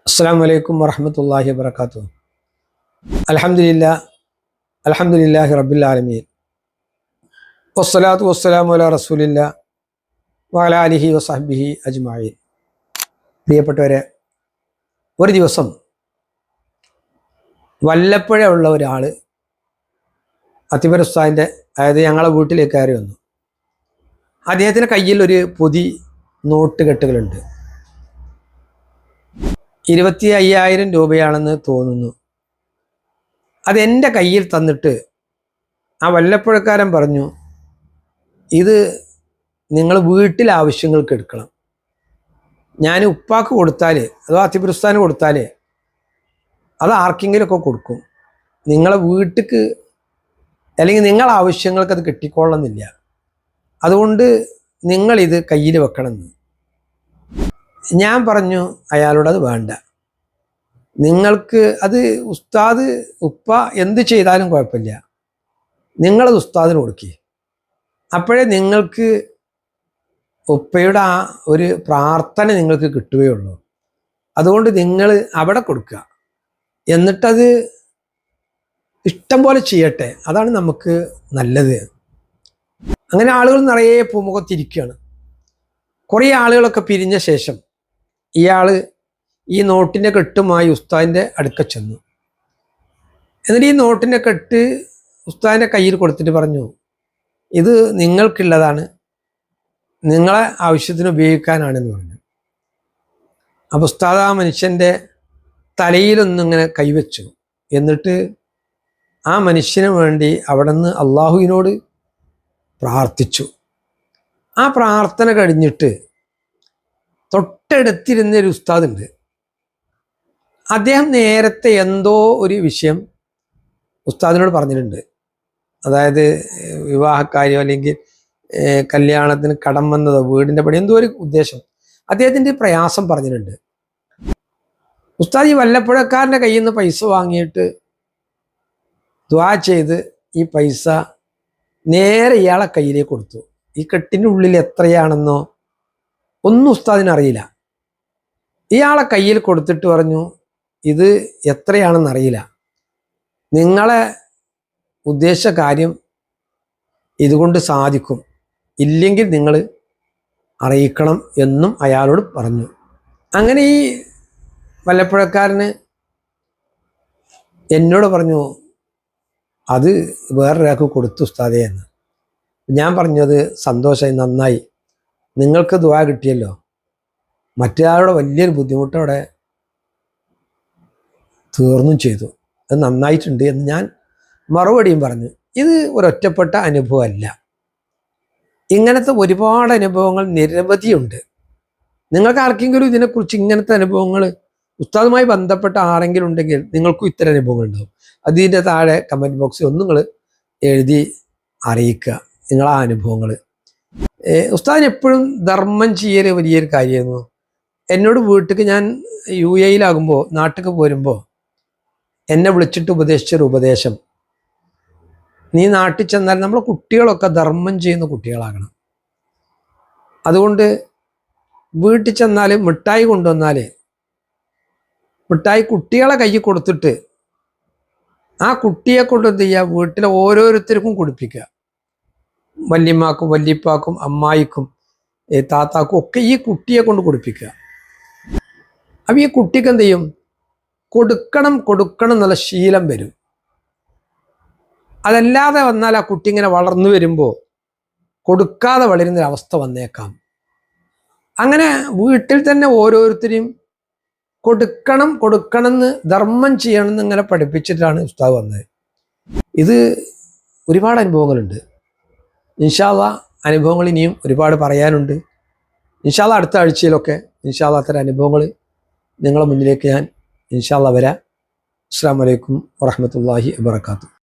അസ്സലാമു അലൈക്കും വറഹ്മത്തുള്ളാഹി വബറകാതുഹു. അൽഹംദുലില്ലാഹി റബ്ബിൽ ആലമീൻ. വസ്സലാത്തു വസ്സലാമു അലാ റസൂലില്ലാ വഅലാ ആലിഹി വസഹ്ബിഹി അജ്മഈൻ. പ്രിയപ്പെട്ടവരെ, ഒരു ദിവസം വല്ലപ്പുഴ ഉള്ള ഒരാൾ അത്തിബർ ഉസ്താദിൻ്റെ, അതായത് ഞങ്ങളെ വീട്ടിലേക്ക് കയറി വന്നു. അദ്ദേഹത്തിൻ്റെ കയ്യിൽ ഒരു പൊതി നോട്ടുകെട്ടുകളുണ്ട്. 25,000 രൂപയാണെന്ന് തോന്നുന്നു. അതെൻ്റെ കയ്യിൽ തന്നിട്ട് ആ വല്ലപ്പുഴക്കാരൻ പറഞ്ഞു, ഇത് നിങ്ങൾ വീട്ടിലെ ആവശ്യങ്ങൾക്ക് എടുക്കണം. ഞാൻ ഉപ്പാക്ക് കൊടുത്താൽ അഥവാ അത്തിപുരസ്ഥാന് കൊടുത്താൽ അത് ആർക്കെങ്കിലുമൊക്കെ കൊടുക്കും. നിങ്ങളെ വീട്ടിക്ക് അല്ലെങ്കിൽ നിങ്ങളെ ആവശ്യങ്ങൾക്ക് അത് കിട്ടിക്കൊള്ളുന്നില്ല. അതുകൊണ്ട് നിങ്ങളിത് കയ്യിൽ വെക്കണമെന്ന്. ഞാൻ പറഞ്ഞു അയാളോട് അത് വേണ്ട, നിങ്ങൾക്ക് അത് ഉസ്താദ് ഉപ്പ എന്ത് ചെയ്താലും കുഴപ്പമില്ല, നിങ്ങളത് ഉസ്താദിന് കൊടുക്കുക. അപ്പോഴേ നിങ്ങൾക്ക് ഉപ്പയുടെ ആ ഒരു പ്രാർത്ഥന നിങ്ങൾക്ക് കിട്ടുകയുള്ളൂ. അതുകൊണ്ട് നിങ്ങൾ അവിടെ കൊടുക്കുക, എന്നിട്ടത് ഇഷ്ടം പോലെ ചെയ്യട്ടെ, അതാണ് നമുക്ക് നല്ലത്. അങ്ങനെ ആളുകൾ നിറയെ പൂമുഖത്തിരിക്കുകയാണ്. കുറേ ആളുകളൊക്കെ പിരിഞ്ഞ ശേഷം ഇയാൾ ഈ നോട്ടിൻ്റെ കെട്ടുമായി ഉസ്താദിൻ്റെ അടുക്ക ചെന്നു. എന്നിട്ട് ഈ നോട്ടിൻ്റെ കെട്ട് ഉസ്താദിൻ്റെ കയ്യിൽ കൊടുത്തിട്ട് പറഞ്ഞു, ഇത് നിങ്ങൾക്കുള്ളതാണ്, നിങ്ങളെ ആവശ്യത്തിന് ഉപയോഗിക്കാനാണെന്ന് പറഞ്ഞു. അപ്പോൾ ഉസ്താദ് ആ മനുഷ്യൻ്റെ തലയിലൊന്നിങ്ങനെ കൈവച്ചു. എന്നിട്ട് ആ മനുഷ്യന് വേണ്ടി അവിടെ നിന്ന് അള്ളാഹുവിനോട് പ്രാർത്ഥിച്ചു. ആ പ്രാർത്ഥന കഴിഞ്ഞിട്ട് തൊട്ടടുത്തിരുന്നൊരു ഉസ്താദുണ്ട്. അദ്ദേഹം നേരത്തെ എന്തോ ഒരു വിഷയം ഉസ്താദിനോട് പറഞ്ഞിട്ടുണ്ട്. അതായത് വിവാഹക്കാര്യോ അല്ലെങ്കിൽ കല്യാണത്തിന് കടം വന്നതോ വീടിൻ്റെ പണി എന്തോ ഒരു ഉദ്ദേശം അദ്ദേഹത്തിൻ്റെ പ്രയാസം പറഞ്ഞിട്ടുണ്ട്. ഉസ്താദ് ഈ വല്ലപ്പുഴക്കാരൻ്റെ കയ്യിൽ നിന്ന് പൈസ വാങ്ങിയിട്ട് ദുആ ചെയ്ത് ഈ പൈസ നേരെ ഇയാളെ കയ്യിലേക്ക് കൊടുത്തു. ഈ കെട്ടിൻ്റെ ഉള്ളിൽ എത്രയാണെന്നോ ഒന്നും ഉസ്താദിന് അറിയില്ല. ഇയാളെ കയ്യിൽ കൊടുത്തിട്ട് പറഞ്ഞു, ഇത് എത്രയാണെന്നറിയില്ല, നിങ്ങളെ ഉദ്ദേശ കാര്യം ഇതുകൊണ്ട് സാധിക്കും, ഇല്ലെങ്കിൽ നിങ്ങൾ അറിയിക്കണം എന്നും അയാളോട് പറഞ്ഞു. അങ്ങനെ ഈ വല്ലപ്പുഴക്കാരന് എന്നോട് പറഞ്ഞു, അത് വേറൊരാൾക്ക് കൊടുത്തു ഉസ്താദേ എന്ന്. ഞാൻ പറഞ്ഞത് സന്തോഷമായി, നന്നായി, നിങ്ങൾക്ക് ദുആ കിട്ടിയല്ലോ. മറ്റൊരാളുടെ വലിയൊരു ബുദ്ധിമുട്ടോടെ തീർന്നും ചെയ്തു, അത് നന്നായിട്ടുണ്ട് എന്ന് ഞാൻ മറുപടിയും പറഞ്ഞു. ഇത് ഒരൊറ്റപ്പെട്ട അനുഭവമല്ല, ഇങ്ങനത്തെ ഒരുപാട് അനുഭവങ്ങൾ നിരവധിയുണ്ട്. നിങ്ങൾക്ക് ആർക്കെങ്കിലും ഇതിനെക്കുറിച്ച് ഇങ്ങനത്തെ അനുഭവങ്ങൾ ഉസ്താദുമായി ബന്ധപ്പെട്ട ആരെങ്കിലും ഉണ്ടെങ്കിൽ നിങ്ങൾക്കും ഇത്തരം അനുഭവങ്ങൾ ഉണ്ടാവും. അതിൻ്റെ താഴെ കമൻറ്റ് ബോക്സിൽ ഒന്ന് നിങ്ങൾ എഴുതി അറിയിക്കുക നിങ്ങളാ അനുഭവങ്ങൾ. ഉസ്താദിന് എപ്പോഴും ധർമ്മം ചെയ്യൽ വലിയൊരു കാര്യമായിരുന്നു. എന്നോട് വീട്ടിലേക്ക് ഞാൻ UAE-യിലാകുമ്പോൾ, നാട്ടിലേക്ക് പോരുമ്പോൾ എന്നെ വിളിച്ചിട്ട് ഉപദേശിച്ചൊരു ഉപദേശം, നീ നാട്ടിൽ ചെന്നാൽ നമ്മളെ കുട്ടികളൊക്കെ ധർമ്മം ചെയ്യുന്ന കുട്ടികളാകണം. അതുകൊണ്ട് വീട്ടിൽ ചെന്നാൽ മിഠായി കൊണ്ടുവന്നാൽ മിഠായി കുട്ടികളെ കയ്യിൽ കൊടുത്തിട്ട് ആ കുട്ടിയെ കൊണ്ട് എന്ത് ചെയ്യുക, വീട്ടിലെ ഓരോരുത്തർക്കും കുടിപ്പിക്കുക. വല്യമ്മക്കും വല്യപ്പാക്കും അമ്മായിക്കും താത്താക്കും ഒക്കെ ഈ കുട്ടിയെ കൊണ്ട് കുടിപ്പിക്കുക. അപ്പം ഈ കുട്ടിക്ക് എന്ത് ചെയ്യും, കൊടുക്കണം കൊടുക്കണം എന്നുള്ള ശീലം വരും. അതല്ലാതെ വന്നാൽ ആ കുട്ടി ഇങ്ങനെ വളർന്നു വരുമ്പോൾ കൊടുക്കാതെ വളരുന്നൊരവസ്ഥ വന്നേക്കാം. അങ്ങനെ വീട്ടിൽ തന്നെ ഓരോരുത്തരെയും കൊടുക്കണം കൊടുക്കണം എന്ന് ധർമ്മം ചെയ്യണം എന്ന് ഇങ്ങനെ പഠിപ്പിച്ചിട്ടാണ് ഉസ്താദ് വന്നത്. ഇത് ഒരുപാട് അനുഭവങ്ങളുണ്ട്. ഇൻഷാ അല്ലാഹ് അനുഭവങ്ങൾ ഇനിയും ഒരുപാട് പറയാനുണ്ട്. ഇൻഷാ അല്ലാഹ് അടുത്ത ആഴ്ചയിലൊക്കെ ഇൻഷാ അല്ലാഹ് അത്തരം അനുഭവങ്ങൾ നിങ്ങളുടെ മുന്നിലേക്ക് ഞാൻ ഇൻഷാ അല്ലാഹ് വരാം. അസ്സലാമു അലൈക്കും വറഹ്മത്തുള്ളാഹി വബറകാതുഹു.